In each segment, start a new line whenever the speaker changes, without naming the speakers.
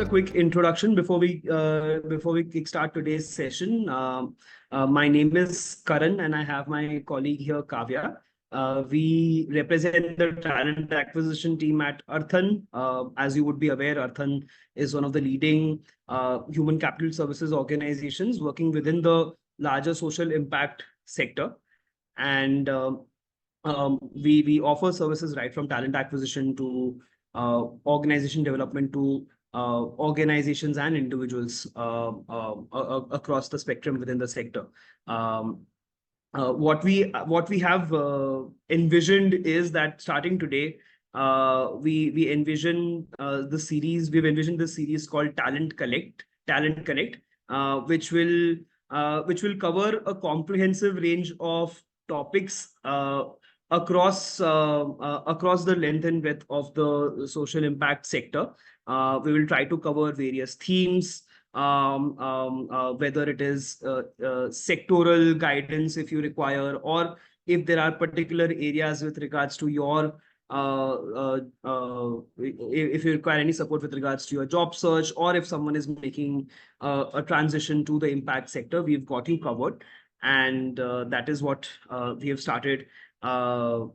a quick introduction before we kickstart today's session. My name is Karan, and I have my colleague here, Kavya. We represent the talent acquisition team at Arthan. As you would be aware, Arthan is one of the leading human capital services organizations working within the larger social impact sector, and we offer services right from talent acquisition to organization development to organizations and individuals across the spectrum within the sector. What we have envisioned is that starting today, we envision the series. We've envisioned the series called Talent Connect, which will cover a comprehensive range of topics across the length and breadth of the social impact sector. We will try to cover various themes, whether it is sectoral guidance if you require, or if there are particular areas with regards to your if you require any support with regards to your job search, or if someone is making a transition to the impact sector, we've got you covered. And that is what we have started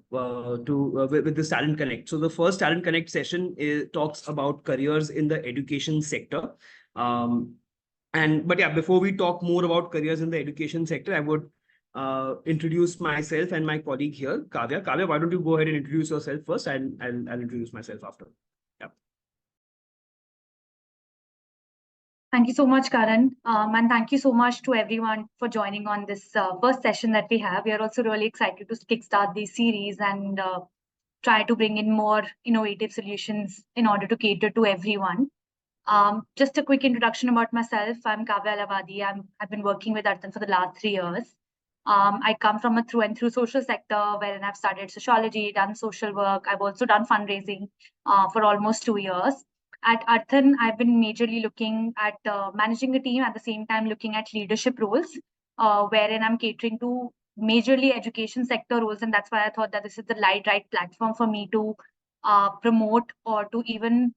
with this Talent Connect. So the first Talent Connect session talks about careers in the education sector. But yeah, before we talk more about careers in the education sector, I would introduce myself and my colleague here, Kavya. Kavya, why don't you go ahead and introduce yourself first, and I'll introduce myself after. Yeah.
Thank you so much, Karan. And thank you so much to everyone for joining on this first session that we have. We are also really excited to kickstart this series and try to bring in more innovative solutions in order to cater to everyone. Just a quick introduction about myself. I'm Kavya Ailawadi. I've been working with Arthan for the last 3 years. I come from a through and through social sector wherein I've studied sociology, done social work. I've also done fundraising for almost 2 years. At Arthan, I've been majorly looking at managing a team, at the same time looking at leadership roles, wherein I'm catering to majorly education sector roles. And that's why I thought that this is the right platform for me to promote or to even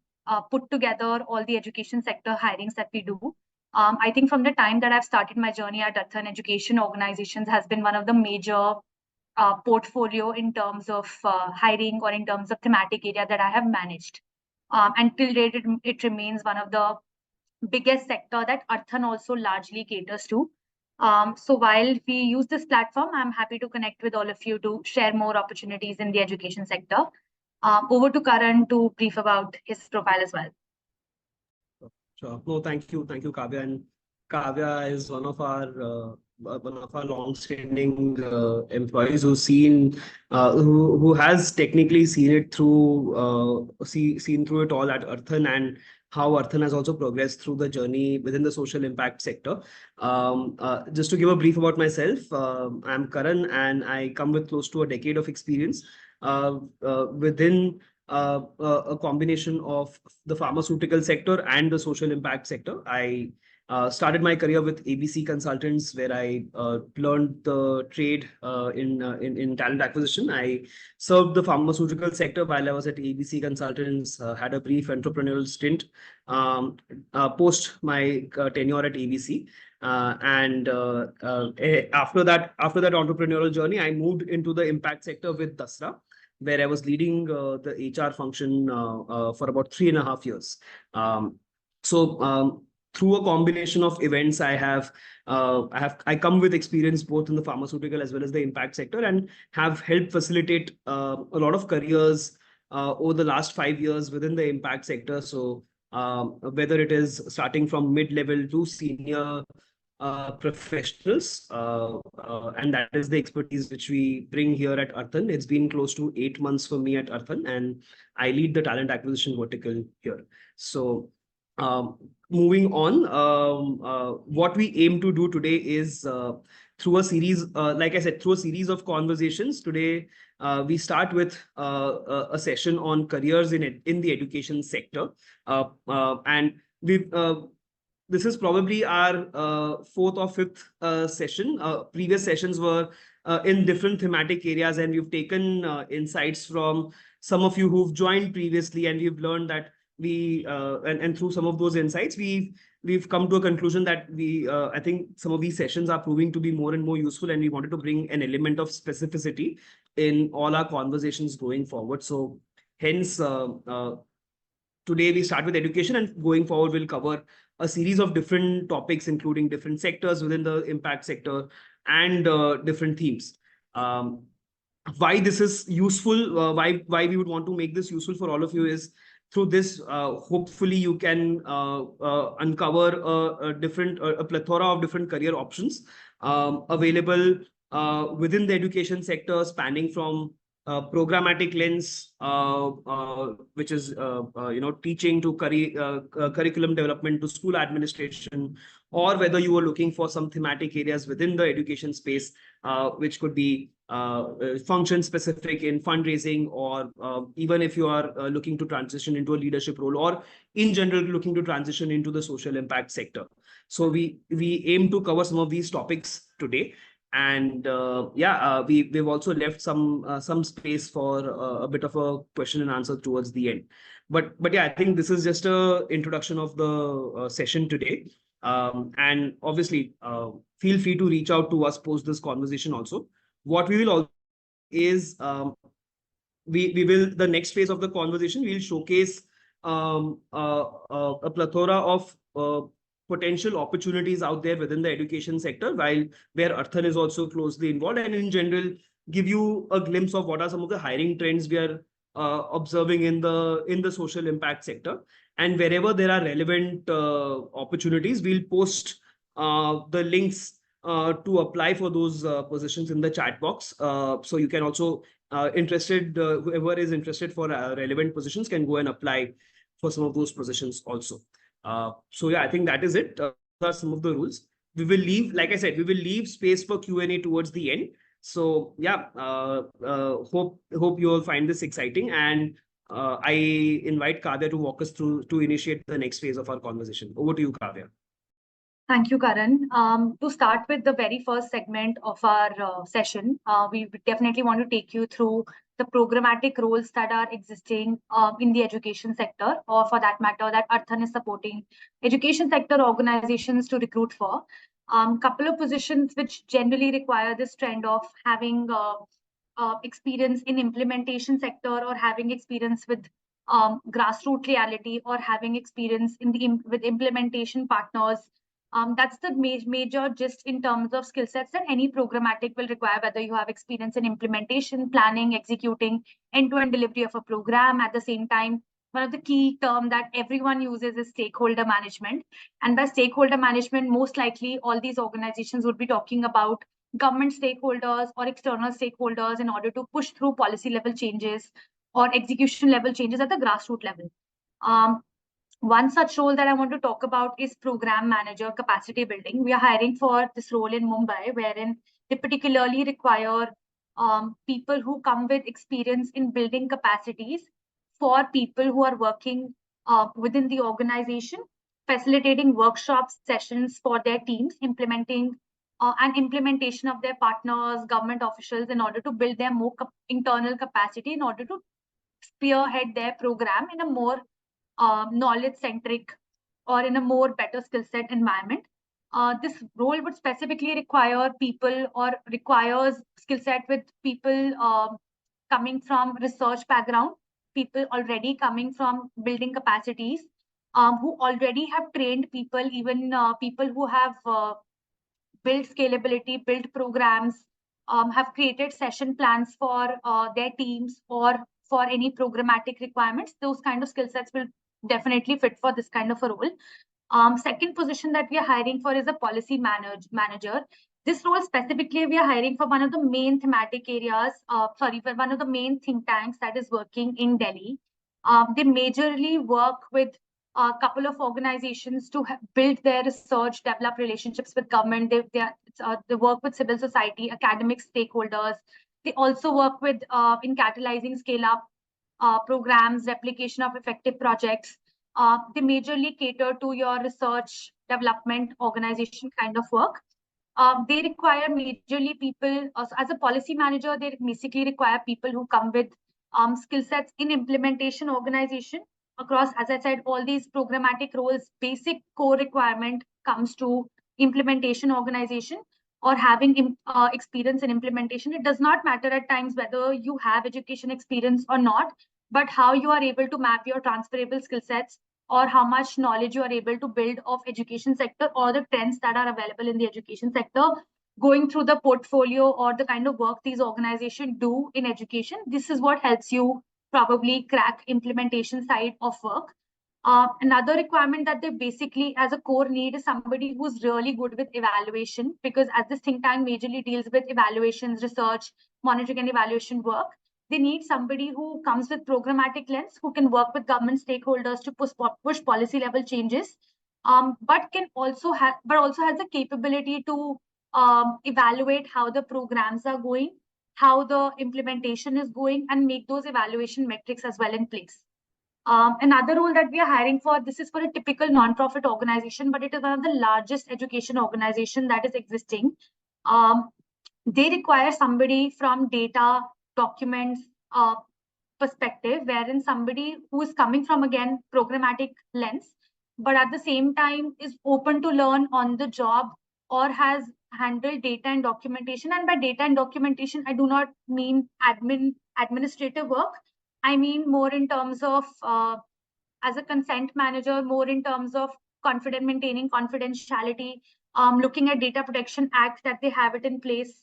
put together all the education sector hirings that we do. I think from the time that I've started my journey at Arthan, education organizations has been one of the major portfolio in terms of hiring or in terms of thematic area that I have managed. Until date, it remains one of the biggest sector that Arthan also largely caters to. So while we use this platform, I'm happy to connect with all of you to share more opportunities in the education sector. Over to Karan to brief about his profile as well.
Sure. No, thank you, Kavya. And Kavya is one of our long-standing employees who has technically seen it through seen through it all at Arthan, and how Arthan has also progressed through the journey within the social impact sector. Just to give a brief about myself, I'm Karan, and I come with close to a decade of experience within a combination of the pharmaceutical sector and the social impact sector. I started my career with ABC Consultants, where I learned the trade in talent acquisition. I served the pharmaceutical sector while I was at ABC Consultants, had a brief entrepreneurial stint post my tenure at ABC. After that entrepreneurial journey, I moved into the impact sector with Dasra, where I was leading the HR function for about 3.5 years. Through a combination of events, I come with experience both in the pharmaceutical as well as the impact sector, and have helped facilitate a lot of careers over the last 5 years within the impact sector. So whether it is starting from mid-level to senior professionals, and that is the expertise which we bring here at Arthan. It's been close to 8 months for me at Arthan, and I lead the talent acquisition vertical here. So moving on, what we aim to do today is through a series, like I said, through a series of conversations. Today, we start with a session on careers in the education sector, and this is probably our 4th or 5th session. Previous sessions were in different thematic areas, and we've taken insights from some of you who've joined previously, and we've learned that and through some of those insights, we've come to a conclusion that I think some of these sessions are proving to be more and more useful, and we wanted to bring an element of specificity in all our conversations going forward. So hence, today we start with education, and going forward we'll cover a series of different topics, including different sectors within the impact sector and different themes. Why this is useful, why we would want to make this useful for all of you is through this, hopefully you can uncover a plethora of different career options available within the education sector, spanning from programmatic lens, which is teaching to curriculum development to school administration, or whether you are looking for some thematic areas within the education space, which could be function specific in fundraising, or even if you are looking to transition into a leadership role, or in general looking to transition into the social impact sector. So we aim to cover some of these topics today. And we've also left some space for a bit of a question and answer towards the end. But yeah, I think this is just a introduction of the session today. And obviously, feel free to reach out to us post this conversation also. What we will also is we will, the next phase of the conversation, we'll showcase a plethora of potential opportunities out there within the education sector, while where Arthan is also closely involved, and in general give you a glimpse of what are some of the hiring trends we are observing in the social impact sector. And wherever there are relevant opportunities, we'll post the links to apply for those positions in the chat box. So you can also whoever is interested for relevant positions can go and apply for some of those positions also. So yeah, I think that is it. Those are some of the rules. We will leave, like I said, we will leave space for Q&A towards the end. So yeah, hope you all find this exciting, and I invite Kavya to walk us through to initiate the next phase of our conversation. Over to you, Kavya.
Thank you, Karan. To start with the very first segment of our session, we definitely want to take you through the programmatic roles that are existing in the education sector, or for that matter, that Arthan is supporting education sector organizations to recruit for. Couple of positions which generally require this trend of having experience in implementation sector, or having experience with grassroots reality, or having experience with implementation partners. That's the major gist in terms of skill sets that any programmatic will require, whether you have experience in implementation, planning, executing end-to-end delivery of a program. At the same time, one of the key terms that everyone uses is stakeholder management. And by stakeholder management, most likely all these organizations would be talking about government stakeholders or external stakeholders in order to push through policy level changes or execution level changes at the grassroots level. One such role that I want to talk about is program manager capacity building. We are hiring for this role in Mumbai, wherein they particularly require people who come with experience in building capacities for people who are working within the organization, facilitating workshops, sessions for their teams, implementing and implementation of their partners, government officials, in order to build their more internal capacity, in order to spearhead their program in a more knowledge-centric or in a more better skill set environment. This role would specifically require people, or requires skill set with people coming from research background, people already coming from building capacities, who already have trained people, even people who have built scalability, built programs, have created session plans for their teams, or for any programmatic requirements. Those kind of skill sets will definitely fit for this kind of a role. Second position that we are hiring for is a policy manager. This role specifically, we are hiring for one of the main thematic areas, for one of the main think tanks that is working in Delhi. They majorly work with a couple of organizations to build their research, develop relationships with government. They work with civil society, academic stakeholders. They also work with in catalyzing scale-up programs, replication of effective projects. They majorly cater to your research development organization kind of work. They require majorly people, as a policy manager, they basically require people who come with skill sets in implementation organization, across, as I said, all these programmatic roles, basic core requirement comes to implementation organization or having experience in implementation. It does not matter at times whether you have education experience or not, but how you are able to map your transferable skill sets or how much knowledge you are able to build of education sector or the trends that are available in the education sector, going through the portfolio or the kind of work these organizations do in education. This is what helps you probably crack implementation side of work. Another requirement that they basically as a core need is somebody who's really good with evaluation, because as this think tank majorly deals with evaluations, research, monitoring and evaluation work, they need somebody who comes with programmatic lens, who can work with government stakeholders to push policy level changes, but also has the capability to evaluate how the programs are going, how the implementation is going, and make those evaluation metrics as well in place. Another role that we are hiring for, this is for a typical non-profit organization, but it is one of the largest education organization that is existing. They require somebody from data, documents, perspective, wherein somebody who is coming from, again, programmatic lens, but at the same time is open to learn on the job or has handled data and documentation. And by data and documentation, I do not mean administrative work. I mean more in terms of as a consent manager, more in terms of maintaining confidentiality, looking at data protection act that they have it in place,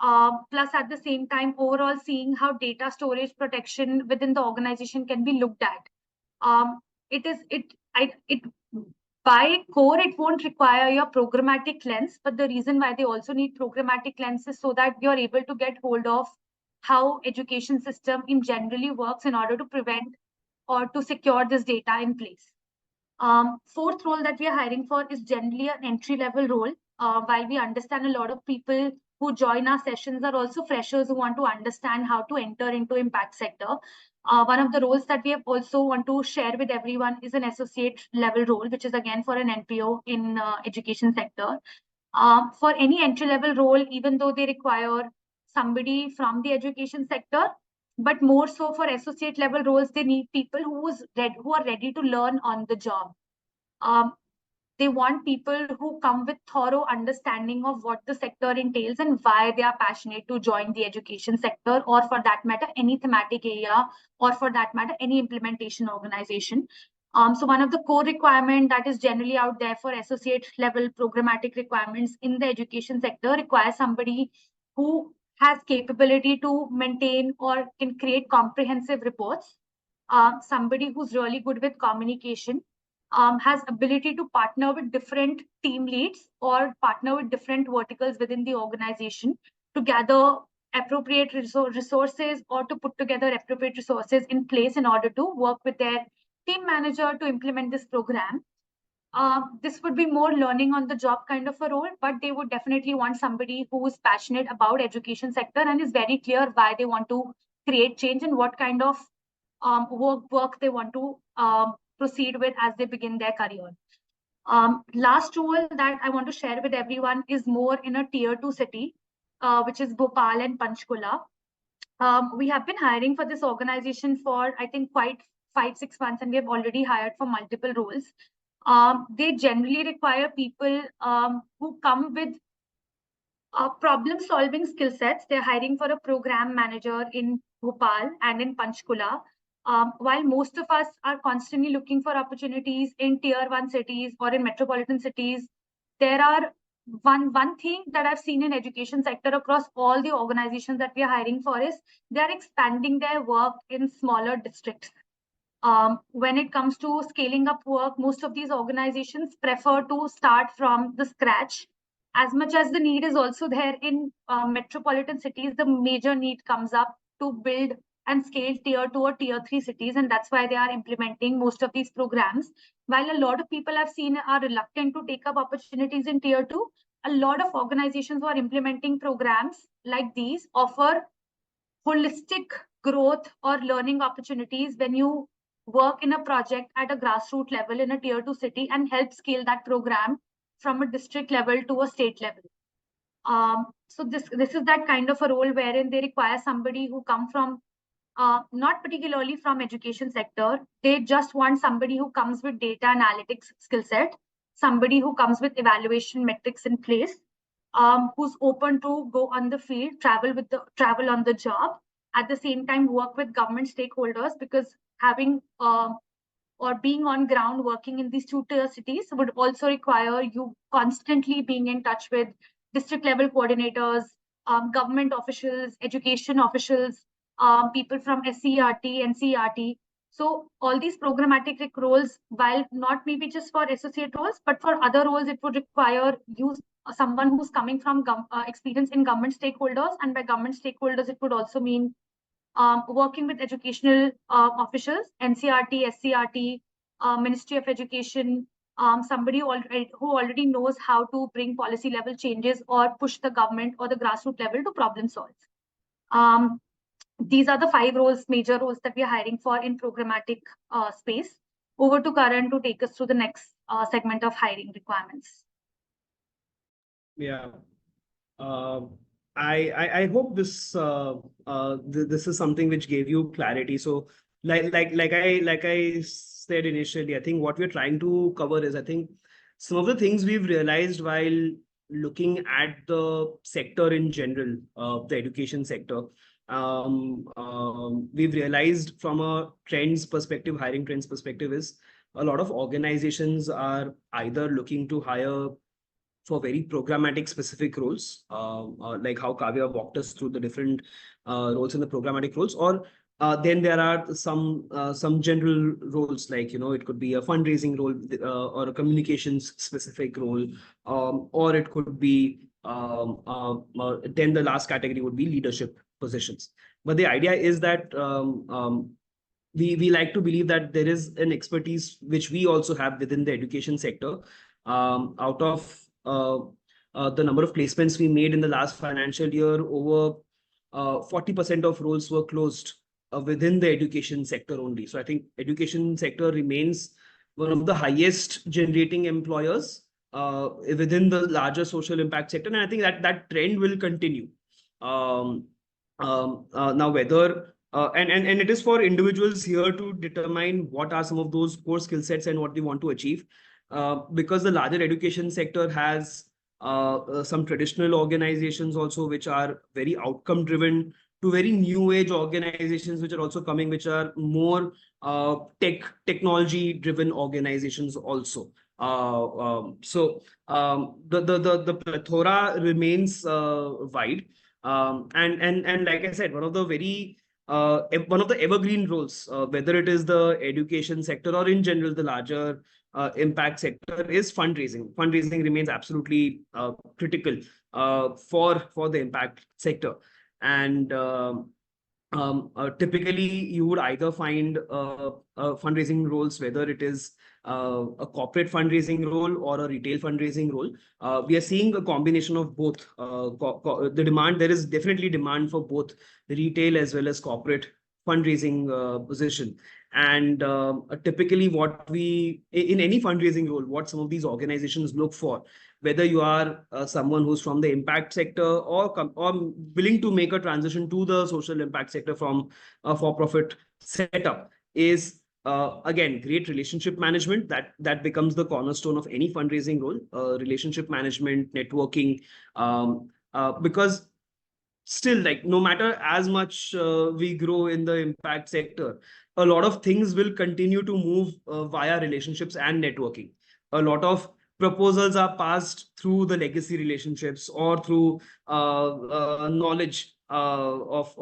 plus at the same time overall seeing how data storage protection within the organization can be looked at. It by core, it won't require your programmatic lens, but the reason why they also need programmatic lens is so that you're able to get hold of how education system in generally works in order to prevent or to secure this data in place. Fourth role that we are hiring for is generally an entry-level role. While we understand a lot of people who join our sessions are also freshers who want to understand how to enter into impact sector. One of the roles that we have also want to share with everyone is an associate level role, which is again for an NPO in education sector. For any entry level role, even though they require somebody from the education sector, but more so for associate level roles, they need people who are ready to learn on the job. They want people who come with thorough understanding of what the sector entails and why they are passionate to join the education sector, or for that matter, any thematic area, or for that matter, any implementation organization. So one of the core requirement that is generally out there for associate level programmatic requirements in the education sector requires somebody who has capability to maintain or can create comprehensive reports, somebody who's really good with communication, has ability to partner with different team leads or partner with different verticals within the organization to gather appropriate resources or to put together appropriate resources in place in order to work with their team manager to implement this program. This would be more learning on the job kind of a role, but they would definitely want somebody who is passionate about education sector and is very clear why they want to create change and what kind of work they want to proceed with as they begin their career. Last role that I want to share with everyone is more in a tier 2 city, which is Bhopal and Panchkula. We have been hiring for this organization for, I think, quite 5-6 months, and we have already hired for multiple roles. They generally require people who come with problem solving skill sets. They're hiring for a program manager in Bhopal and in Panchkula. While most of us are constantly looking for opportunities in tier 1 cities or in metropolitan cities, there are one thing that I've seen in education sector across all the organizations that we are hiring for is they're expanding their work in smaller districts. When it comes to scaling up work, most of these organizations prefer to start from the scratch. As much as the need is also there in metropolitan cities, the major need comes up to build and scale tier 2 or tier 3 cities, and that's why they are implementing most of these programs. While a lot of people I've seen are reluctant to take up opportunities in tier 2, a lot of organizations who are implementing programs like these offer holistic growth or learning opportunities when you work in a project at a grassroots level in a tier 2 city and help scale that program from a district level to a state level. So this is that kind of a role wherein they require somebody who come from not particularly from education sector. They just want somebody who comes with data analytics skill set, somebody who comes with evaluation metrics in place, who's open to go on the field, travel on the job, at the same time work with government stakeholders, because having or being on ground working in these two-tier cities would also require you constantly being in touch with district level coordinators, government officials, education officials, people from SCRT and CRT. So all these programmatic roles, while not maybe just for associate roles, but for other roles, it would require someone who's coming from experience in government stakeholders. And by government stakeholders, it would also mean working with educational officials, NCRT, SCRT, Ministry of Education, somebody who already knows how to bring policy level changes or push the government or the grassroots level to problem solve. These are the 5 roles, major roles that we are hiring for in programmatic space. Over to Karan to take us through the next segment of hiring requirements.
Yeah. I hope this this is something which gave you clarity. So like I said initially, I think what we're trying to cover is, I think, some of the things we've realized while looking at the sector in general, the education sector. We've realized from a trends perspective, hiring trends perspective, is a lot of organizations are either looking to hire for very programmatic specific roles, like how Kavya walked us through the different roles in the programmatic roles, or then there are some general roles, like, it could be a fundraising role, or a communications specific role, or it could be then the last category would be leadership positions. But the idea is that we like to believe that there is an expertise which we also have within the education sector. Out of the number of placements we made in the last financial year, over 40% of roles were closed within the education sector only. So I think education sector remains one of the highest generating employers within the larger social impact sector, and I think that trend will continue. Now, whether and it is for individuals here to determine what are some of those core skill sets and what they want to achieve. Because the larger education sector has some traditional organizations also, which are very outcome driven, to very new age organizations which are also coming, which are more technology driven organizations also. So the plethora remains wide. And like I said, one of the evergreen roles, whether it is the education sector or in general the larger impact sector, is fundraising. Fundraising remains absolutely critical for the impact sector. And typically you would either find fundraising roles, whether it is a corporate fundraising role or a retail fundraising role. We are seeing a combination of both. The demand, there is definitely demand for both retail as well as corporate fundraising position. And typically what we, in any fundraising role, what some of these organizations look for, whether you are someone who's from the impact sector or willing to make a transition to the social impact sector from a for-profit setup, is again, great relationship management. That becomes the cornerstone of any fundraising role. Relationship management, networking, because still, like, no matter as much we grow in the impact sector, a lot of things will continue to move via relationships and networking. A lot of proposals are passed through the legacy relationships or through knowledge of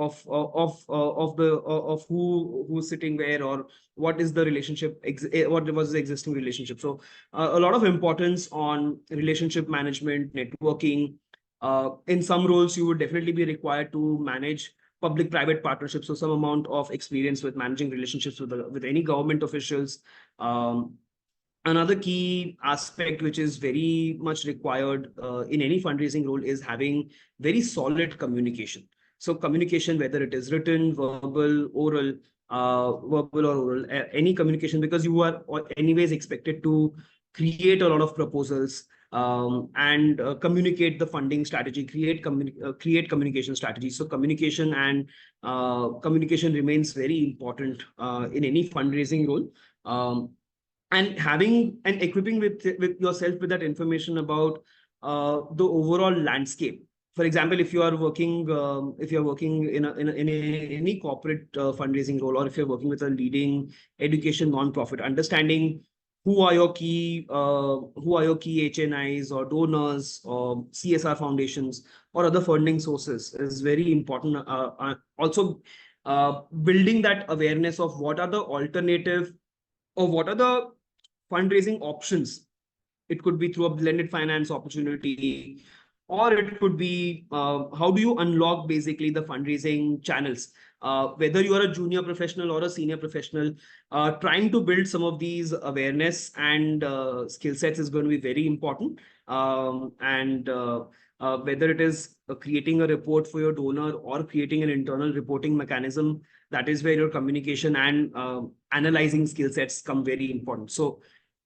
who's sitting where, or what is the relationship, what was the existing relationship. So a lot of importance on relationship management, networking. In some roles, you would definitely be required to manage public-private partnerships, so some amount of experience with managing relationships with any government officials. Another key aspect which is very much required in any fundraising role is having very solid communication. So communication, whether it is written, verbal, oral, verbal or oral, any communication, because you are anyways expected to create a lot of proposals, and communicate the funding strategy, create communication strategies. So communication and communication remains very important in any fundraising role. And having and equipping with yourself with that information about the overall landscape. For example, if you're working in any corporate fundraising role, or if you're working with a leading education nonprofit, understanding who are your key HNIs or donors or CSR foundations or other funding sources is very important. Also, building that awareness of what are the alternative or what are the fundraising options. It could be through a blended finance opportunity, or it could be how do you unlock basically the fundraising channels. Whether you are a junior professional or a senior professional, trying to build some of these awareness and skill sets is going to be very important. And whether it is creating a report for your donor or creating an internal reporting mechanism, that is where your communication and analyzing skill sets come very important. So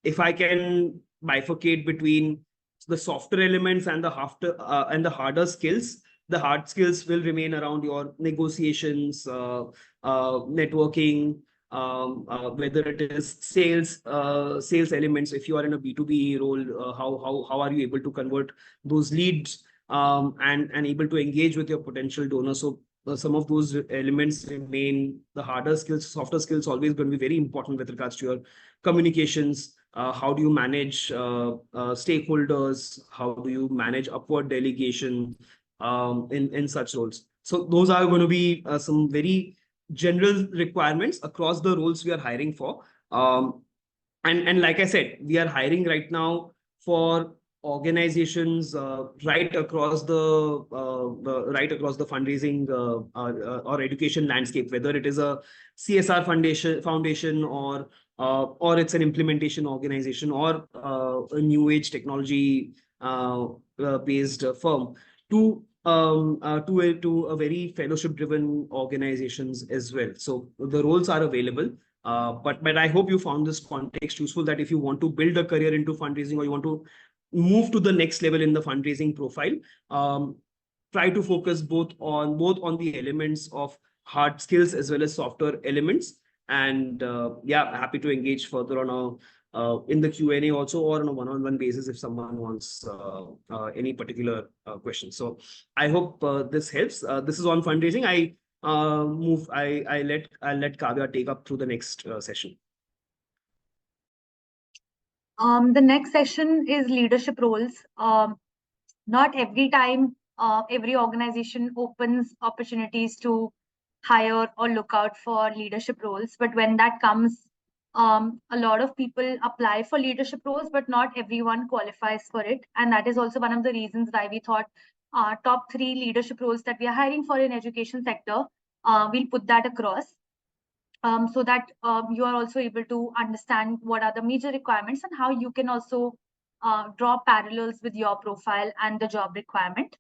if I can bifurcate between the softer elements and the harder skills, the hard skills will remain around your negotiations, networking, whether it is sales elements. If you are in a B2B role, how are you able to convert those leads and able to engage with your potential donors? So some of those elements remain. The harder skills, softer skills, always going to be very important with regards to your communications. How do you manage stakeholders? How do you manage upward delegation in such roles? So those are going to be some very general requirements across the roles we are hiring for. And like I said, we are hiring right now for organizations right across the fundraising or education landscape, whether it is a CSR foundation or it's an implementation organization or a new age technology based firm, to a very fellowship driven organizations as well. So the roles are available. But I hope you found this context useful, that if you want to build a career into fundraising or you want to move to the next level in the fundraising profile, try to focus both on the elements of hard skills as well as softer elements. And yeah, happy to engage further on in the Q&A also, or on a one-on-one basis if someone wants any particular question. So I hope this helps. This is on fundraising. I'll let Kavya take up through the next session.
The next session is leadership roles. Not every time every organization opens opportunities to hire or look out for leadership roles, but when that comes, a lot of people apply for leadership roles, but not everyone qualifies for it. And that is also one of the reasons why we thought top 3 leadership roles that we are hiring for in education sector, we'll put that across. So that you are also able to understand what are the major requirements and how you can also draw parallels with your profile and the job requirement.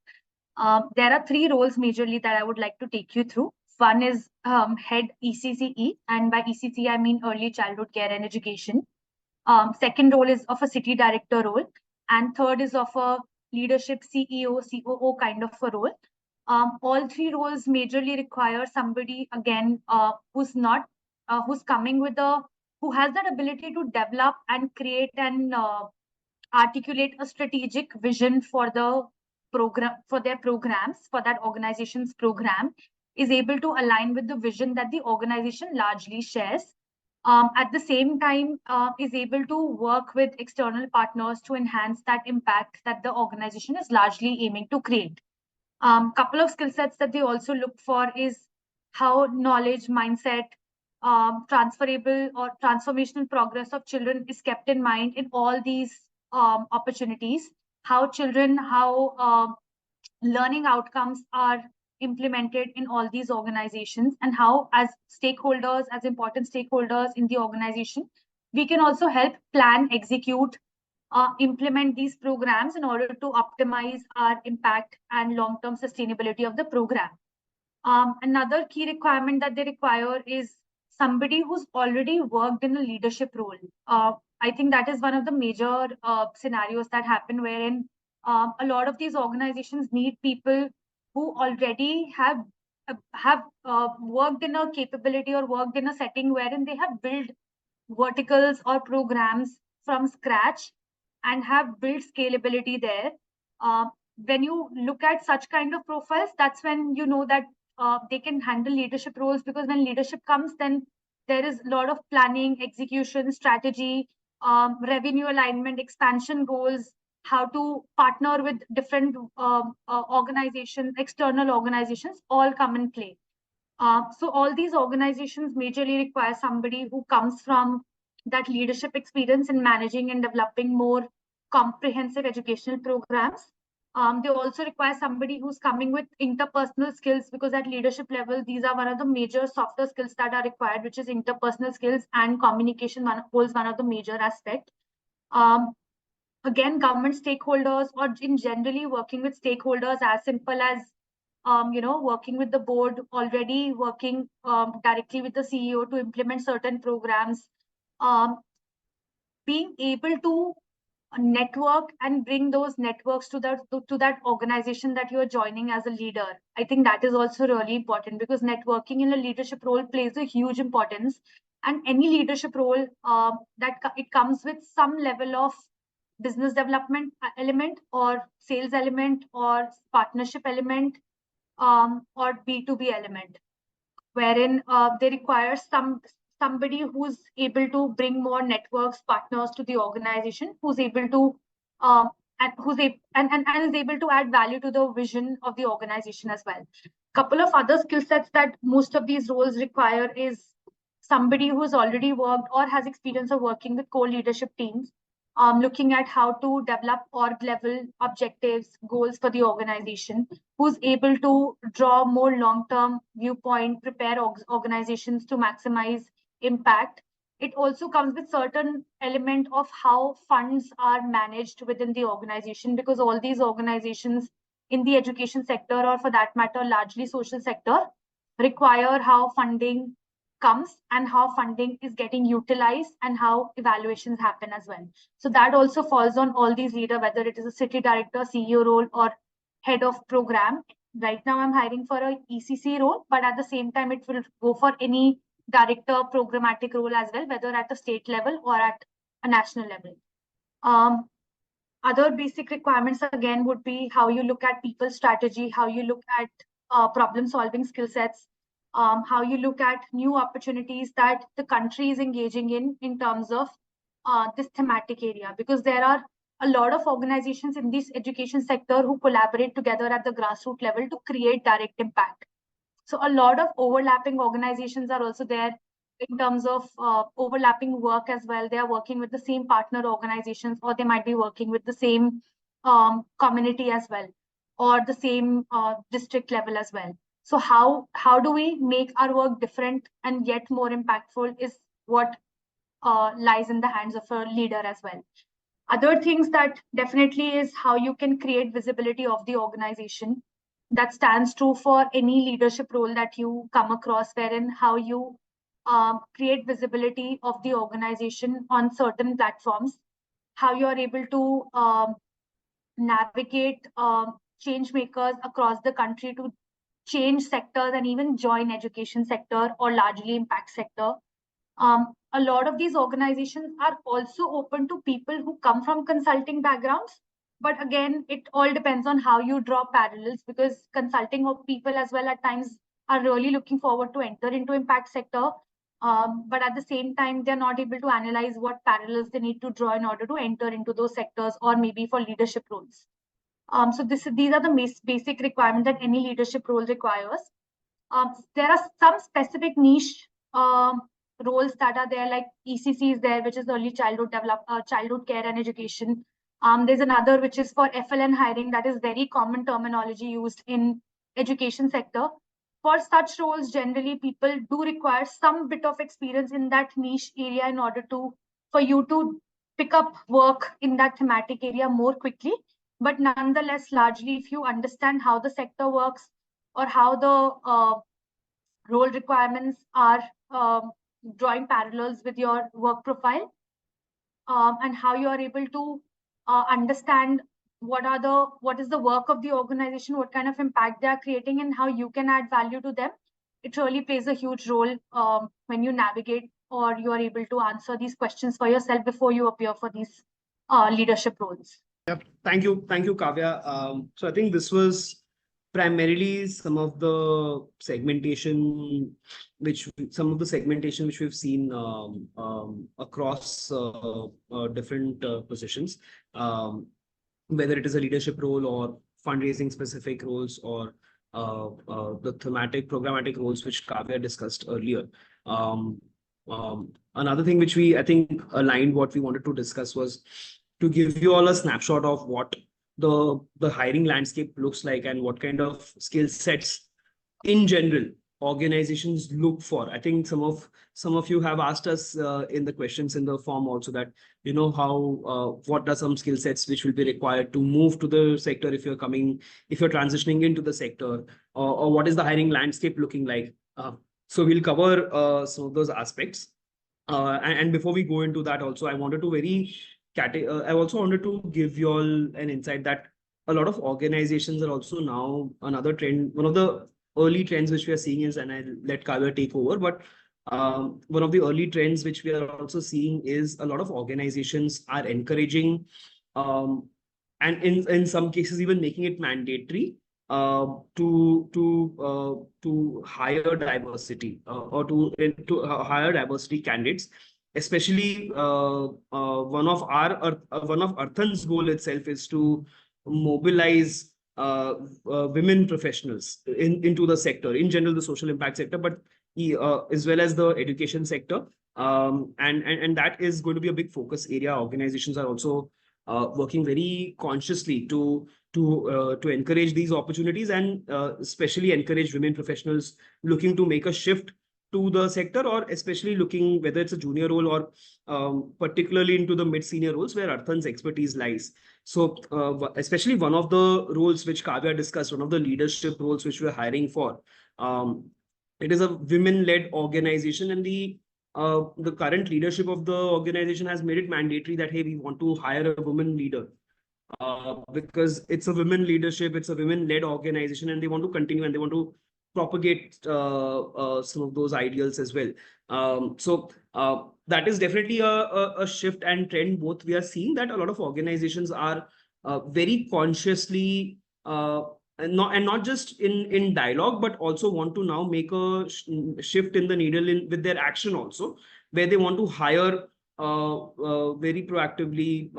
There are 3 roles majorly that I would like to take you through. One is head ECCE, and by ECCE I mean early childhood care and education. Second role is of a city director role, and third is of a leadership CEO, COO kind of a role. All 3 roles majorly require somebody again who's coming with who has that ability to develop and create and articulate a strategic vision for the program, for their programs, for that organization's program, is able to align with the vision that the organization largely shares. At the same time, is able to work with external partners to enhance that impact that the organization is largely aiming to create. Couple of skill sets that they also look for is how knowledge, mindset, transferable or transformational progress of children is kept in mind in all these opportunities, how learning outcomes are implemented in all these organizations, and how as stakeholders, as important stakeholders in the organization, we can also help plan, execute, implement these programs in order to optimize our impact and long-term sustainability of the program. Another key requirement that they require is somebody who's already worked in a leadership role. I think that is one of the major scenarios that happen, wherein a lot of these organizations need people who already have worked in a capability or worked in a setting wherein they have built verticals or programs from scratch and have built scalability there. Uh, when you look at such kind of profiles, that's when you know that they can handle leadership roles, because when leadership comes, then there is a lot of planning, execution, strategy, revenue alignment, expansion goals, how to partner with different organizations, external organizations, all come in play. So all these organizations majorly require somebody who comes from that leadership experience in managing and developing more comprehensive educational programs. They also require somebody who's coming with interpersonal skills, because at leadership level, these are one of the major softer skills that are required, which is interpersonal skills, and communication holds one of the major aspect. Again, government stakeholders, or in generally working with stakeholders, as simple as working with the board, already working directly with the CEO to implement certain programs, um, being able to network and bring those networks to that organization that you are joining as a leader. I think that is also really important, because networking in a leadership role plays a huge importance. And any leadership role it comes with some level of business development element, or sales element, or partnership element, or B2B element, wherein they require somebody who's able to bring more networks, partners to the organization, who's able to and is able to add value to the vision of the organization as well. Couple of other skill sets that most of these roles require is somebody who's already worked or has experience of working with co-leadership teams, looking at how to develop org level objectives, goals for the organization, who's able to draw more long-term viewpoint, prepare organizations to maximize impact. It also comes with certain element of how funds are managed within the organization, because all these organizations in the education sector, or for that matter, largely social sector, require how funding comes and how funding is getting utilized and how evaluations happen as well. So that also falls on all these leaders, whether it is a city director, CEO role, or head of program. Right now I'm hiring for a ECC role, but at the same time it will go for any director programmatic role as well, whether at a state level or at a national level. Other basic requirements again would be how you look at people strategy, how you look at problem solving skill sets, how you look at new opportunities that the country is engaging in terms of this thematic area, because there are a lot of organizations in this education sector who collaborate together at the grassroots level to create direct impact. So a lot of overlapping organizations are also there in terms of overlapping work as well. They are working with the same partner organizations, or they might be working with the same community as well, or the same district level as well. So how do we make our work different and yet more impactful is what lies in the hands of a leader as well. Other things that definitely is how you can create visibility of the organization. That stands true for any leadership role that you come across, wherein how you create visibility of the organization on certain platforms, how you are able to navigate change makers across the country to change sectors and even join education sector or largely impact sector. A lot of these organizations are also open to people who come from consulting backgrounds. But again, it all depends on how you draw parallels, because consulting people as well at times are really looking forward to enter into impact sector. But at the same time, they're not able to analyze what parallels they need to draw in order to enter into those sectors, or maybe for leadership roles. So these are the basic requirements that any leadership role requires. There are some specific niche roles that are there, like ECC is there, which is early childhood care and education. There's another which is for FLN hiring, that is very common terminology used in education sector. For such roles, generally people do require some bit of experience in that niche area in order for you to pick up work in that thematic area more quickly. But nonetheless, largely, if you understand how the sector works, or how the role requirements are drawing parallels with your work profile, and how you are able to understand what is the work of the organization, what kind of impact they are creating, and how you can add value to them. It really plays a huge role when you navigate or you are able to answer these questions for yourself before you appear for these leadership roles.
Yep. Thank you, Kavya. So I think this was primarily some of the segmentation which we've seen across different positions, whether it is a leadership role or fundraising specific roles or the thematic programmatic roles which Kavya discussed earlier. Another thing which I think aligned what we wanted to discuss was to give you all a snapshot of what the hiring landscape looks like and what kind of skill sets in general organizations look for. I think some of you have asked us in the questions in the form also that how what are some skill sets which will be required to move to the sector if you're transitioning into the sector, or what is the hiring landscape looking like. So we'll cover some of those aspects. And before we go into that, also, I also wanted to give you all an insight that a lot of organizations are also now another trend. One of the early trends which we are seeing is, and I'll let Kavya take over, but one of the early trends which we are also seeing is a lot of organizations are encouraging, and in some cases even making it mandatory to hire diversity or to hire diversity candidates. Especially one of Arthan's goal itself is to mobilize women professionals into the sector, in general, the social impact sector, but as well as the education sector. And that is going to be a big focus area. Organizations are also working very consciously to encourage these opportunities and especially encourage women professionals looking to make a shift to the sector, or especially looking whether it's a junior role or particularly into the mid-senior roles where Arthan's expertise lies. So especially one of the roles which Kavya discussed, one of the leadership roles which we're hiring for, it is a women-led organization, and the current leadership of the organization has made it mandatory that, hey, we want to hire a woman leader. Because it's a women leadership, it's a women-led organization, and they want to continue and they want to propagate some of those ideals as well. So that is definitely a shift and trend. Both we are seeing that a lot of organizations are very consciously and not just in dialogue, but also want to now make a shift in the needle with their action also, where they want to hire very proactively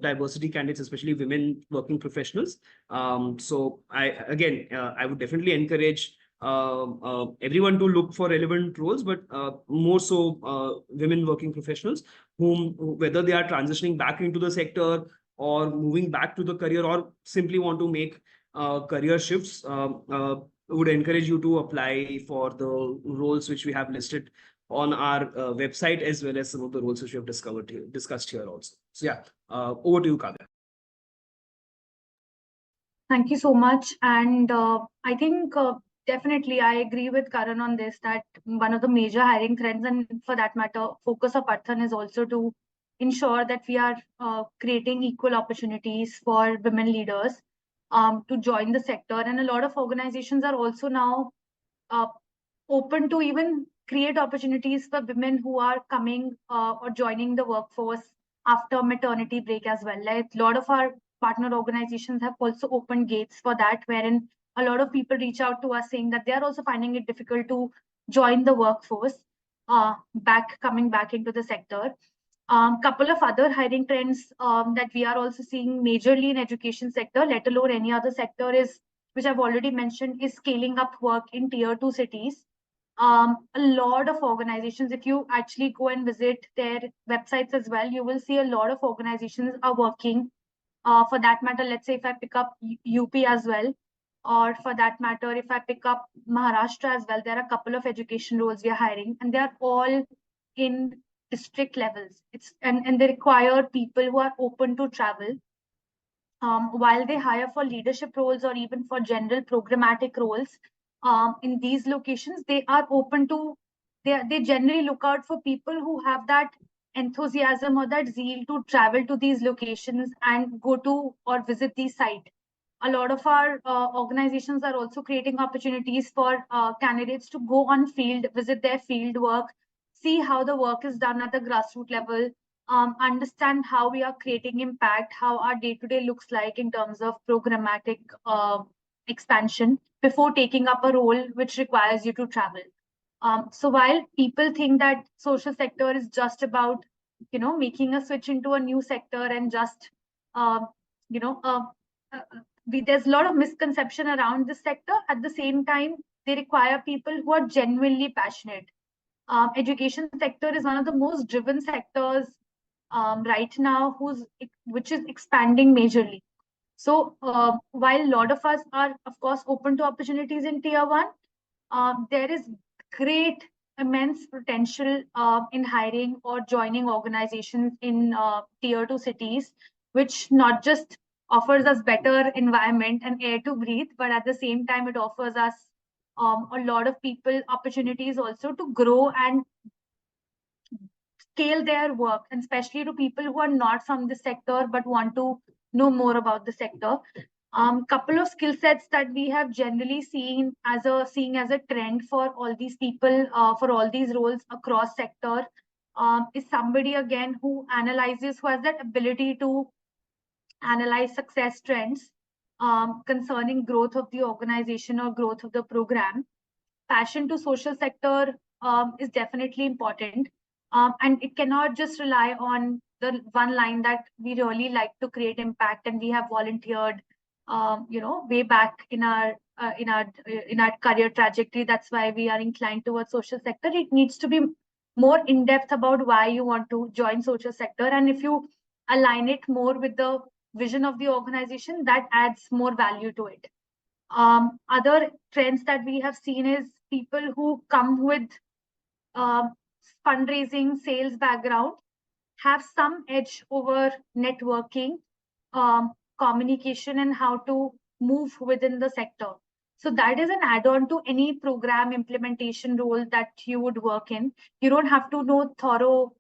diversity candidates, especially women working professionals. So I would definitely encourage everyone to look for relevant roles, but more so women working professionals whether they are transitioning back into the sector or moving back to the career or simply want to make career shifts, would encourage you to apply for the roles which we have listed on our website, as well as some of the roles which we have discussed here also. So yeah, over to you, Kavya.
Thank you so much. And I think definitely I agree with Karan on this, that one of the major hiring trends, and for that matter, focus of Arthan, is also to ensure that we are creating equal opportunities for women leaders to join the sector. And a lot of organizations are also now open to even create opportunities for women who are coming or joining the workforce after maternity break as well. Like a lot of our partner organizations have also opened gates for that, wherein a lot of people reach out to us saying that they are also finding it difficult to join the workforce, coming back into the sector. Couple of other hiring trends that we are also seeing majorly in education sector, let alone any other sector, is, which I've already mentioned, is scaling up work in tier 2 cities. A lot of organizations, if you actually go and visit their websites as well, you will see a lot of organizations are working. For that matter, let's say if I pick up UP as well, or for that matter, if I pick up Maharashtra as well, there are a couple of education roles we are hiring, and they are all in district levels. And they require people who are open to travel. While they hire for leadership roles or even for general programmatic roles, in these locations, they are open to, they generally look out for people who have that enthusiasm or that zeal to travel to these locations and go to or visit these sites. A lot of our organizations are also creating opportunities for candidates to go on field, visit their field work, see how the work is done at the grassroots level, understand how we are creating impact, how our day-to-day looks like in terms of programmatic expansion before taking up a role which requires you to travel. So while people think that social sector is just about, making a switch into a new sector and just, you know, there's a lot of misconception around this sector. At the same time, they require people who are genuinely passionate. Education sector is one of the most driven sectors right now, which is expanding majorly. So while a lot of us are, of course, open to opportunities in tier one, there is great, immense potential in hiring or joining organizations in tier two cities, which not just offers us better environment and air to breathe, but at the same time, it offers us a lot of people opportunities also to grow and scale their work, and especially to people who are not from the sector but want to know more about the sector. Couple of skill sets that we have generally seeing as a trend for all these people, for all these roles across sector, is somebody again who has that ability to analyze success trends concerning growth of the organization or growth of the program. Passion to social sector is definitely important, and it cannot just rely on the one line that we really like to create impact and we have volunteered way back in our career trajectory. That's why we are inclined towards social sector. It needs to be more in depth about why you want to join social sector, and if you align it more with the vision of the organization, that adds more value to it. Other trends that we have seen is people who come with fundraising, sales background have some edge over networking, communication, and how to move within the sector. So that is an add-on to any program implementation role that you would work in. You don't have to know thorough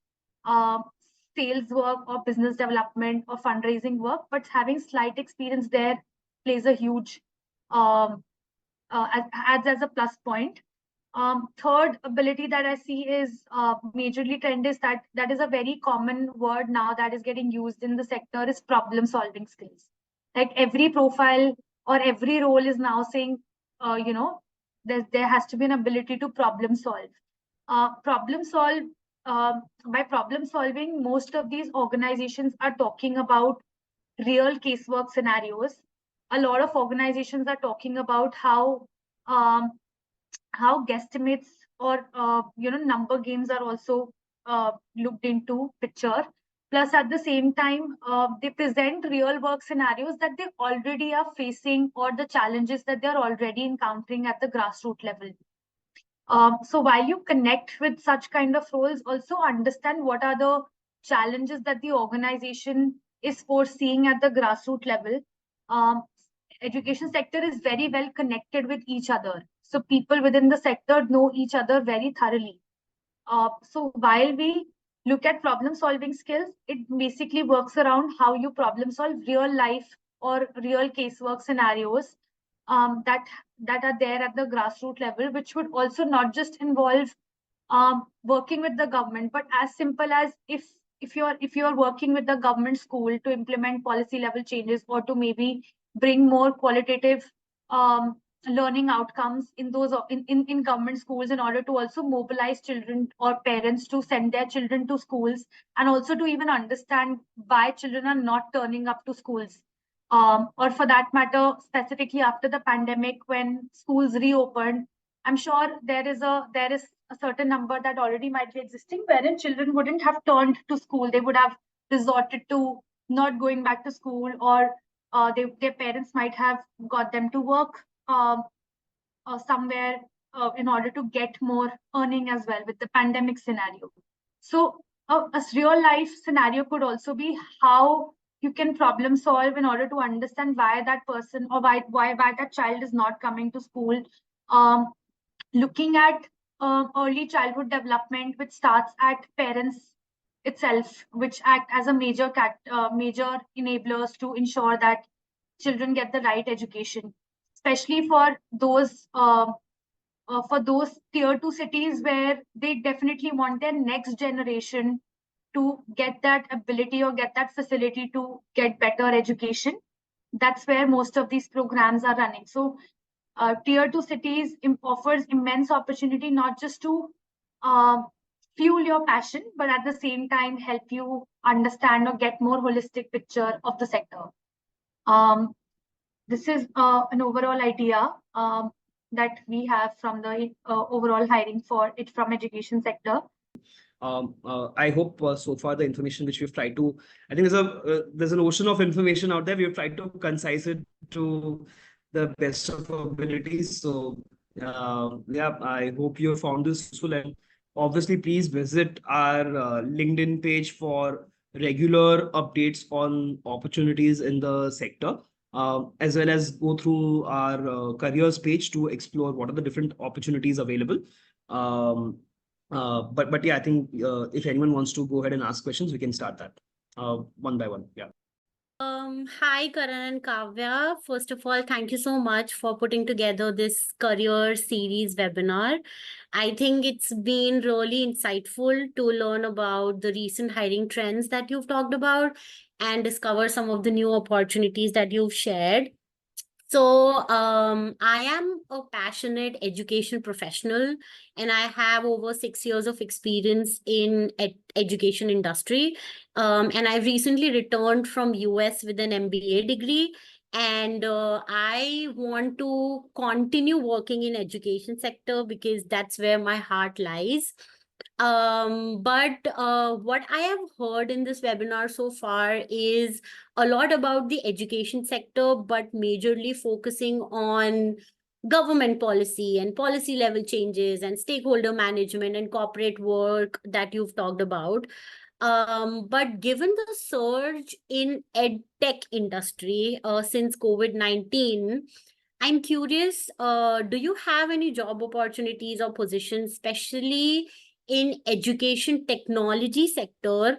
sales work or business development or fundraising work, but having slight experience there plays a huge adds as a plus point. Third ability that I see is majorly trend is that is a very common word now that is getting used in the sector is problem solving skills. Like every profile or every role is now saying, there has to be an ability to problem solve. By problem solving, most of these organizations are talking about real casework scenarios. A lot of organizations are talking about um, how guesstimates or number games are also looked into picture. Plus, at the same time, they present real work scenarios that they already are facing or the challenges that they're already encountering at the grassroots level. So while you connect with such kind of roles, also understand what are the challenges that the organization is foreseeing at the grassroots level. Um, Education sector is very well connected with each other. So people within the sector know each other very thoroughly. So while we look at problem solving skills, it basically works around how you problem solve real life or real casework scenarios that are there at the grassroots level, which would also not just involve working with the government, but as simple as if you're working with the government school to implement policy level changes or to maybe bring more qualitative learning outcomes in those in government schools in order to also mobilize children or parents to send their children to schools, and also to even understand why children are not turning up to schools, or for that matter specifically after the pandemic when schools reopened. I'm sure there is a certain number that already might be existing wherein children wouldn't have turned to school. They would have resorted to not going back to school, or their parents might have got them to work somewhere in order to get more earning as well with the pandemic scenario. So a real life scenario could also be how you can problem solve in order to understand why that person or why that child is not coming to school. Looking at early childhood development, which starts at parents itself, which act as a major enablers to ensure that children get the right education, especially for those tier 2 cities where they definitely want their next generation to get that ability or get that facility to get better education. That's where most of these programs are running. So tier 2 cities offers immense opportunity, not just to uh, fuel your passion, but at the same time help you understand or get more holistic picture of the sector. This is an overall idea that we have from the overall hiring for it from education sector.
I hope so far the information which we've tried to, I think there's an ocean of information out there. We've tried to concise it to the best of our abilities. So yeah, I hope you found this useful, and obviously please visit our LinkedIn page for regular updates on opportunities in the sector. As well as go through our careers page to explore what are the different opportunities available. But yeah, I think if anyone wants to go ahead and ask questions, we can start that one by one. Yeah.
Hi, Karan and Kavya. First of all, thank you so much for putting together this career series webinar. I think it's been really insightful to learn about the recent hiring trends that you've talked about and discover some of the new opportunities that you've shared. So, I am a passionate education professional, and I have over 6 years of experience in education industry. And I recently returned from US with an MBA degree, and I want to continue working in education sector because that's where my heart lies. But what I have heard in this webinar so far is a lot about the education sector, but majorly focusing on government policy and policy level changes and stakeholder management and corporate work that you've talked about. But given the surge in ed tech industry since COVID-19, I'm curious, do you have any job opportunities or positions, especially in education technology sector,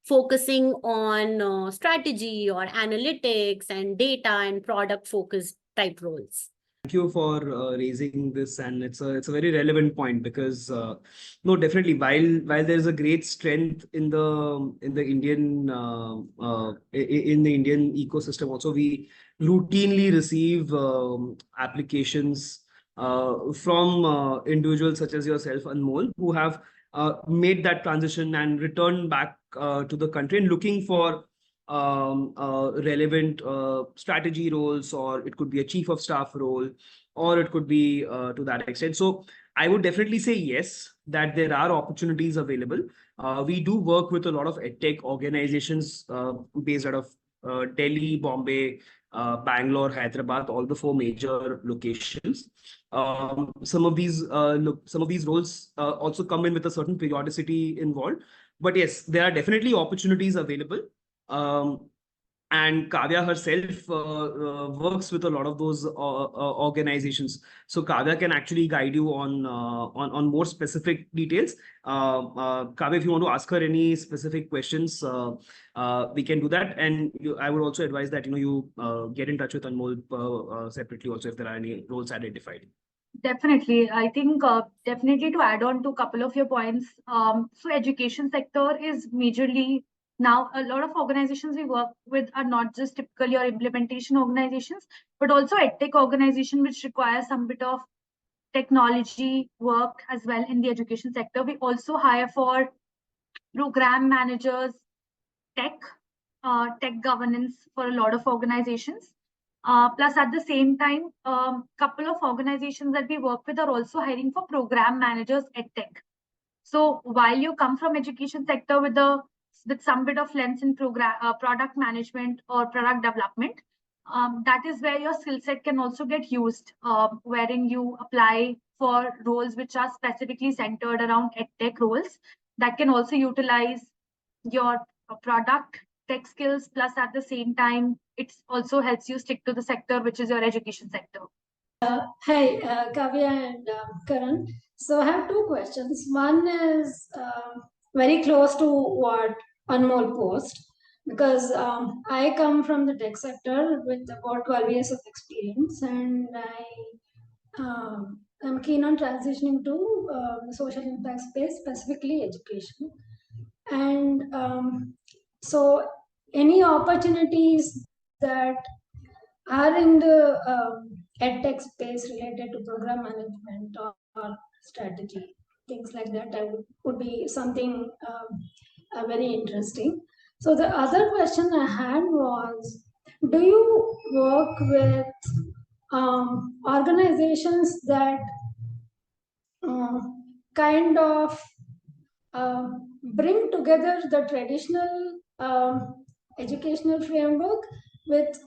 focusing on strategy or analytics and data and product focused type roles?
Thank you for raising this, and it's a very relevant point because no, definitely while there's a great strength in the Indian in the Indian ecosystem, also we routinely receive applications from individuals such as yourself, Anmol, who have made that transition and returned back to the country and looking for relevant strategy roles, or it could be a chief of staff role, or it could be to that extent. So I would definitely say yes, that there are opportunities available. We do work with a lot of edtech organizations based out of Delhi, Bombay, Bangalore, Hyderabad, all the four major locations. Some of these roles also come in with a certain periodicity involved. But yes, there are definitely opportunities available. And Kavya herself works with a lot of those organizations. So Kavya can actually guide you on more specific details. Kavya, if you want to ask her any specific questions, we can do that. And I would also advise that you get in touch with Anmol separately also if there are any roles identified.
Definitely. I think definitely to add on to a couple of your points. So education sector is majorly now a lot of organizations we work with are not just typical your implementation organizations, but also edtech organization which requires some bit of technology work as well in the education sector. We also hire for program managers, tech, tech governance for a lot of organizations. Plus, at the same time, couple of organizations that we work with are also hiring for program managers at tech. So while you come from education sector with some bit of lens in product management or product development, that is where your skill set can also get used, wherein you apply for roles which are specifically centered around edtech roles that can also utilize your product tech skills, plus at the same time it also helps you stick to the sector which is your education sector.
Hi, Kavya and Karan. So I have two questions. One is very close to what Anmol posed, because I come from the tech sector with about 12 years of experience, and I'm keen on transitioning to the social impact space, specifically education. And so, any opportunities that are in the edtech space related to program management or strategy, things like that, would be something very interesting. So the other question I had was, do you work with organizations that kind of bring together the traditional educational framework with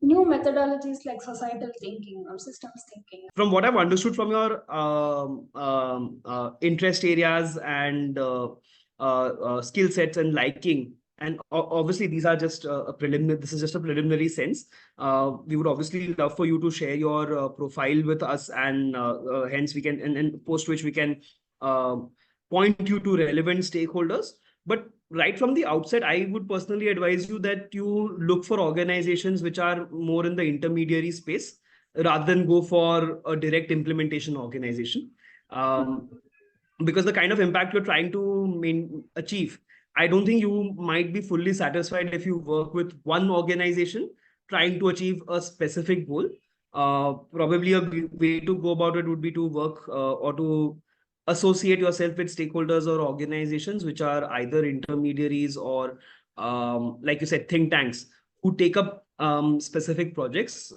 new methodologies like societal thinking or systems thinking?
From what I've understood from your interest areas and skill sets and liking, and obviously these are just a preliminary. This is just a preliminary sense. We would obviously love for you to share your profile with us, and hence we can, and post which we can point you to relevant stakeholders. But right from the outset, I would personally advise you that you look for organizations which are more in the intermediary space, rather than go for a direct implementation organization. Because the kind of impact you're trying to achieve, I don't think you might be fully satisfied if you work with one organization trying to achieve a specific goal. Probably a way to go about it would be to work or to associate yourself with stakeholders or organizations which are either intermediaries or, like you said, think tanks who take up specific projects.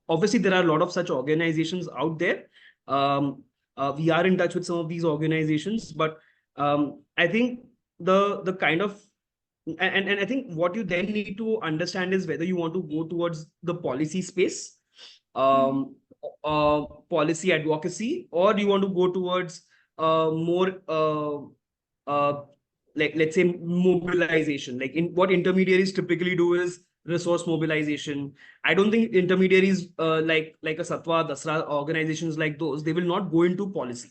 Obviously, there are a lot of such organizations out there. We are in touch with some of these organizations, but I think the kind of, and I think what you then need to understand is whether you want to go towards the policy space, policy advocacy, or you want to go towards more like, let's say, mobilization. Like, in what intermediaries typically do is resource mobilization. I don't think intermediaries like a Satwa, Dasra, organizations like those, they will not go into policy.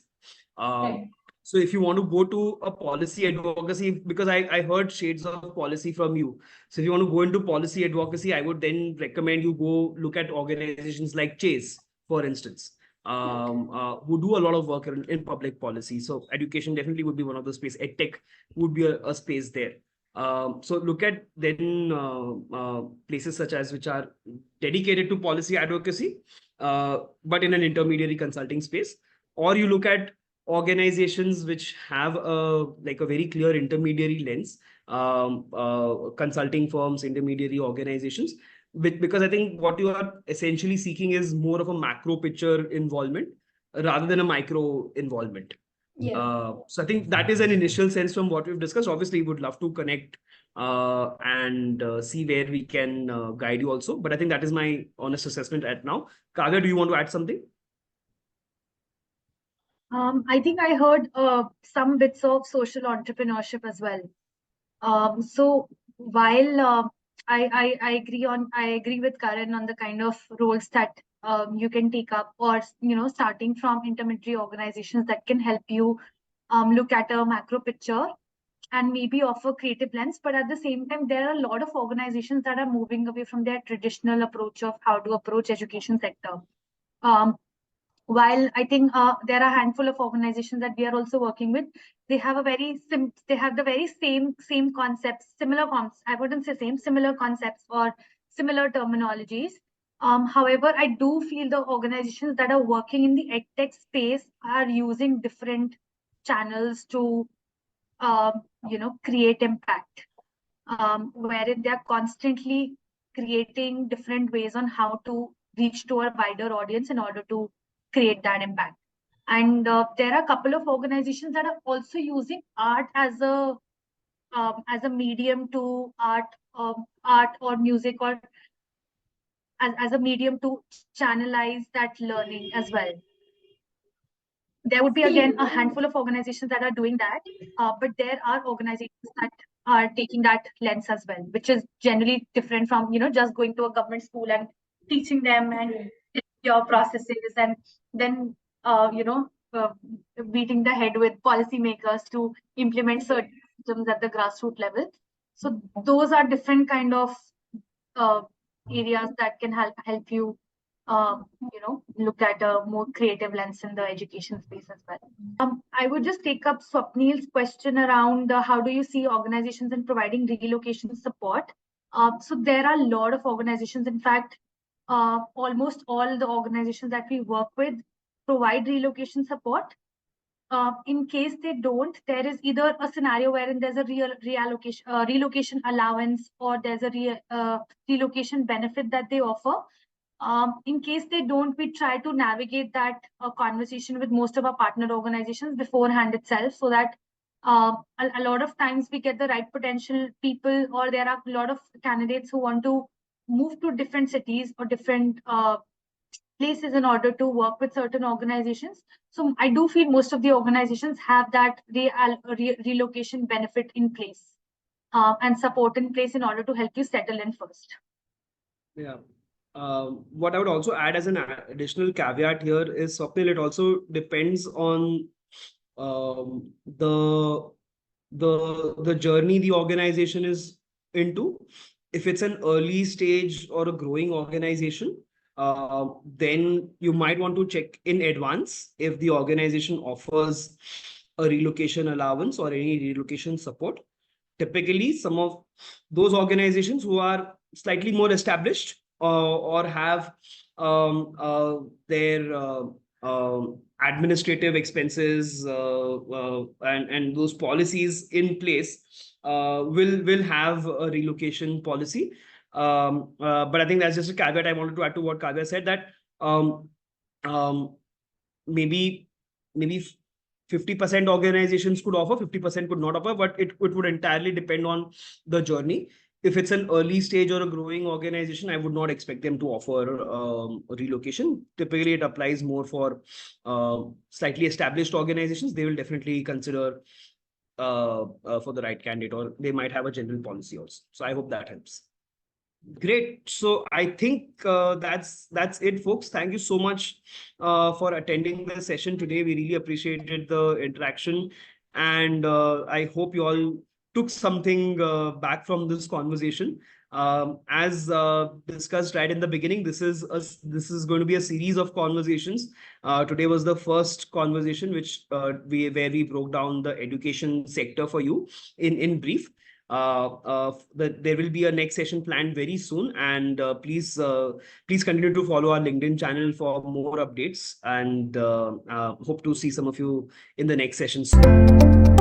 Right.
So if you want to go to a policy advocacy, because I heard shades of policy from you. So if you want to go into policy advocacy, I would then recommend you go look at organizations like Chase, for instance, who do a lot of work in public policy. So education definitely would be one of the space. EdTech would be a space there. So look at then places such as which are dedicated to policy advocacy, but in an intermediary consulting space, or you look at organizations which have a very clear intermediary lens, consulting firms, intermediary organizations, because I think what you are essentially seeking is more of a macro picture involvement rather than a micro involvement.
Yeah.
So I think that is an initial sense from what we've discussed. Obviously, we would love to connect and see where we can guide you also. But I think that is my honest assessment at now. Kavya, do you want to add something?
I think I heard some bits of social entrepreneurship as well. So while I agree with Karan on the kind of roles that you can take up, or starting from intermediary organizations that can help you look at a macro picture and maybe offer creative lens. But at the same time, there are a lot of organizations that are moving away from their traditional approach of how to approach education sector. While I think there are a handful of organizations that we are also working with, they have the very same concepts, similar concepts. I wouldn't say similar concepts or similar terminologies. However, I do feel the organizations that are working in the edtech space are using different channels to, create impact, wherein they're constantly creating different ways on how to reach to a wider audience in order to create that impact. And there are a couple of organizations that are also using art as a medium to art or music, or as a medium to channelize that learning as well. There would be again a handful of organizations that are doing that, but there are organizations that are taking that lens as well, which is generally different from just going to a government school and teaching them and your processes, and then beating the head with policymakers to implement certain systems at the grassroots level. So those are different kind of areas that can help you, look at a more creative lens in the education space as well. I would just take up Swapnil's question around how do you see organizations in providing relocation support. So there are a lot of organizations. In fact, almost all the organizations that we work with provide relocation support. In case they don't, there is either a scenario wherein there's a relocation allowance, or there's a relocation benefit that they offer. In case they don't, we try to navigate that conversation with most of our partner organizations beforehand itself, so that a lot of times we get the right potential people, or there are a lot of candidates who want to move to different cities or different places in order to work with certain organizations. So I do feel most of the organizations have that relocation benefit in place and support in place in order to help you settle in first.
Yeah. What I would also add as an additional caveat here is, Swapnil, it also depends on the journey the organization is into. If it's an early stage or a growing organization, then you might want to check in advance if the organization offers a relocation allowance or any relocation support. Typically, some of those organizations who are slightly more established or have their administrative expenses and those policies in place will have a relocation policy. But I think that's just a caveat I wanted to add to what Kavya said, that maybe 50% organizations could offer, 50% could not offer, but it would entirely depend on the journey. If it's an early stage or a growing organization, I would not expect them to offer relocation. Typically, it applies more for slightly established organizations. They will definitely consider for the right candidate, or they might have a general policy also. So I hope that helps. Great. So I think that's it, folks. Thank you so much for attending the session today. We really appreciated the interaction, and I hope you all took something back from this conversation. As discussed right in the beginning, this is going to be a series of conversations. Today was the first conversation where we broke down the education sector for you in brief. There will be a next session planned very soon, and please continue to follow our LinkedIn channel for more updates, and hope to see some of you in the next session soon.